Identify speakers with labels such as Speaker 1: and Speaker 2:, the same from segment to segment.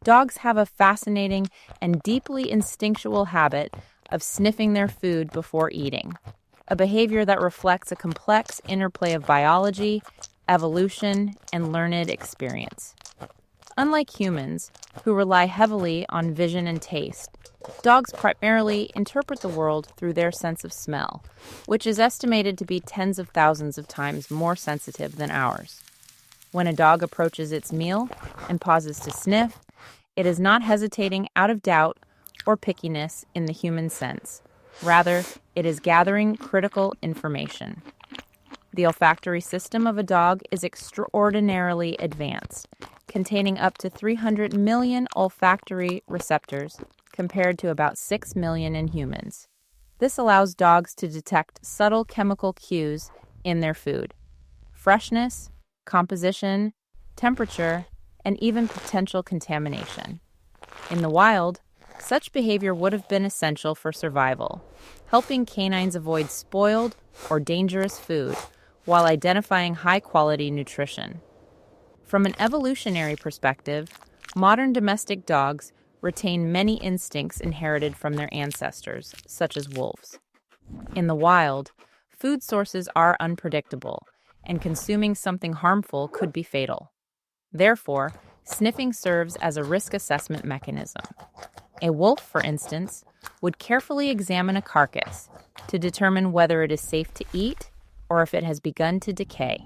Speaker 1: Dogs have a fascinating and deeply instinctual habit of sniffing their food before eating, a behavior that reflects a complex interplay of biology, evolution, and learned experience. Unlike humans, who rely heavily on vision and taste, dogs primarily interpret the world through their sense of smell, which is estimated to be tens of thousands of times more sensitive than ours. When a dog approaches its meal and pauses to sniff, it is not hesitating out of doubt or pickiness in the human sense. Rather, it is gathering critical information. The olfactory system of a dog is extraordinarily advanced, containing up to 300 million olfactory receptors compared to about 6 million in humans. This allows dogs to detect subtle chemical cues in their food: freshness, composition, temperature, and even potential contamination. In the wild, such behavior would have been essential for survival, helping canines avoid spoiled or dangerous food while identifying high-quality nutrition. From an evolutionary perspective, modern domestic dogs retain many instincts inherited from their ancestors, such as wolves. In the wild, food sources are unpredictable, and consuming something harmful could be fatal. Therefore, sniffing serves as a risk assessment mechanism. A wolf, for instance, would carefully examine a carcass to determine whether it is safe to eat or if it has begun to decay.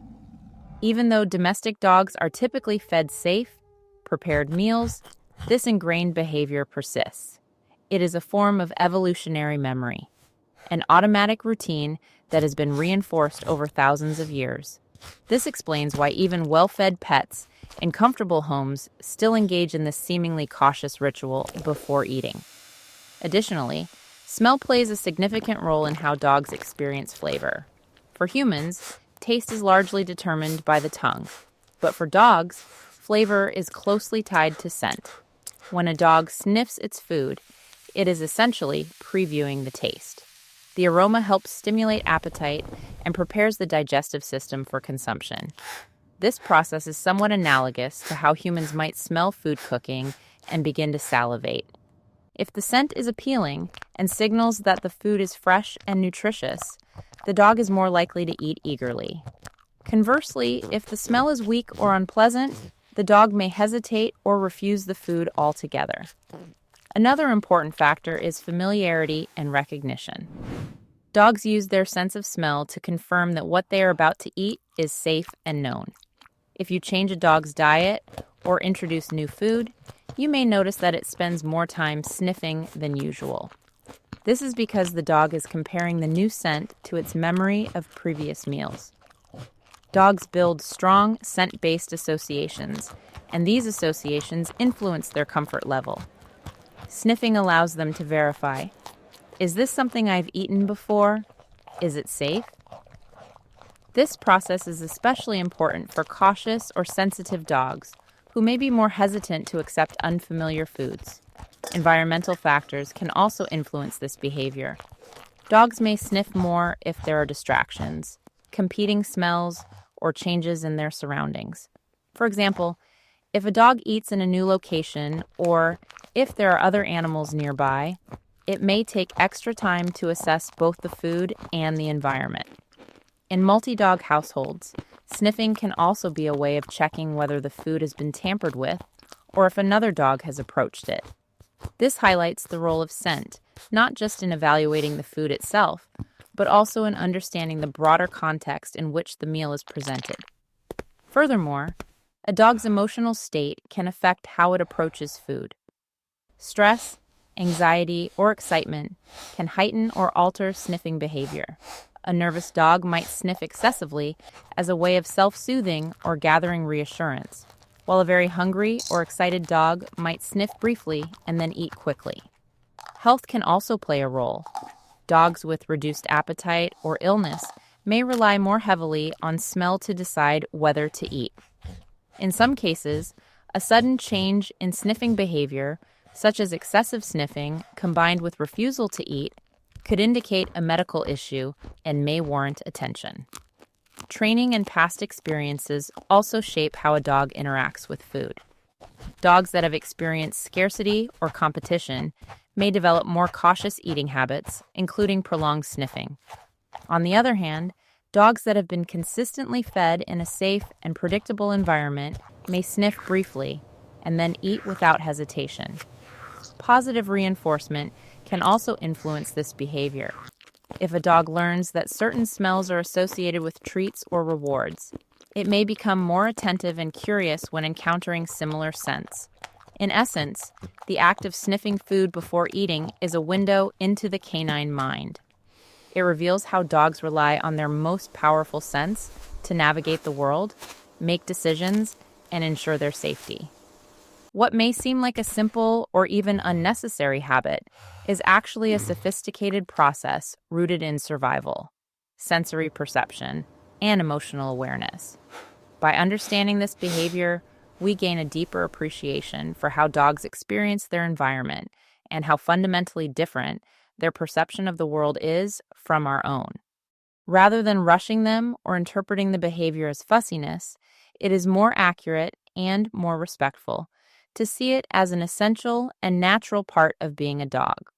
Speaker 1: Even though domestic dogs are typically fed safe, prepared meals, this ingrained behavior persists. It is a form of evolutionary memory, an automatic routine that has been reinforced over thousands of years. This explains why even well-fed pets in comfortable homes still engage in this seemingly cautious ritual before eating. Additionally, smell plays a significant role in how dogs experience flavor. For humans, taste is largely determined by the tongue, but for dogs, flavor is closely tied to scent. When a dog sniffs its food, it is essentially previewing the taste. The aroma helps stimulate appetite and prepares the digestive system for consumption. This process is somewhat analogous to how humans might smell food cooking and begin to salivate. If the scent is appealing and signals that the food is fresh and nutritious, the dog is more likely to eat eagerly. Conversely, if the smell is weak or unpleasant, the dog may hesitate or refuse the food altogether. Another important factor is familiarity and recognition. Dogs use their sense of smell to confirm that what they are about to eat is safe and known. If you change a dog's diet or introduce new food, you may notice that it spends more time sniffing than usual. This is because the dog is comparing the new scent to its memory of previous meals. Dogs build strong scent-based associations, and these associations influence their comfort level. Sniffing allows them to verify, is this something I've eaten before? Is it safe? This process is especially important for cautious or sensitive dogs who may be more hesitant to accept unfamiliar foods. Environmental factors can also influence this behavior. Dogs may sniff more if there are distractions, competing smells, or changes in their surroundings. For example, if a dog eats in a new location or if there are other animals nearby, it may take extra time to assess both the food and the environment. In multi-dog households, sniffing can also be a way of checking whether the food has been tampered with or if another dog has approached it. This highlights the role of scent, not just in evaluating the food itself, but also in understanding the broader context in which the meal is presented. Furthermore, a dog's emotional state can affect how it approaches food. Stress, anxiety, or excitement can heighten or alter sniffing behavior. A nervous dog might sniff excessively as a way of self-soothing or gathering reassurance, while a very hungry or excited dog might sniff briefly and then eat quickly. Health can also play a role. Dogs with reduced appetite or illness may rely more heavily on smell to decide whether to eat. In some cases, a sudden change in sniffing behavior, such as excessive sniffing combined with refusal to eat, could indicate a medical issue and may warrant attention. Training and past experiences also shape how a dog interacts with food. Dogs that have experienced scarcity or competition may develop more cautious eating habits, including prolonged sniffing. On the other hand, dogs that have been consistently fed in a safe and predictable environment may sniff briefly and then eat without hesitation. Positive reinforcement can also influence this behavior. If a dog learns that certain smells are associated with treats or rewards, it may become more attentive and curious when encountering similar scents. In essence, the act of sniffing food before eating is a window into the canine mind. It reveals how dogs rely on their most powerful sense to navigate the world, make decisions, and ensure their safety. What may seem like a simple or even unnecessary habit is actually a sophisticated process rooted in survival, sensory perception, and emotional awareness. By understanding this behavior, we gain a deeper appreciation for how dogs experience their environment and how fundamentally different their perception of the world is from our own. Rather than rushing them or interpreting the behavior as fussiness, it is more accurate and more respectful to see it as an essential and natural part of being a dog.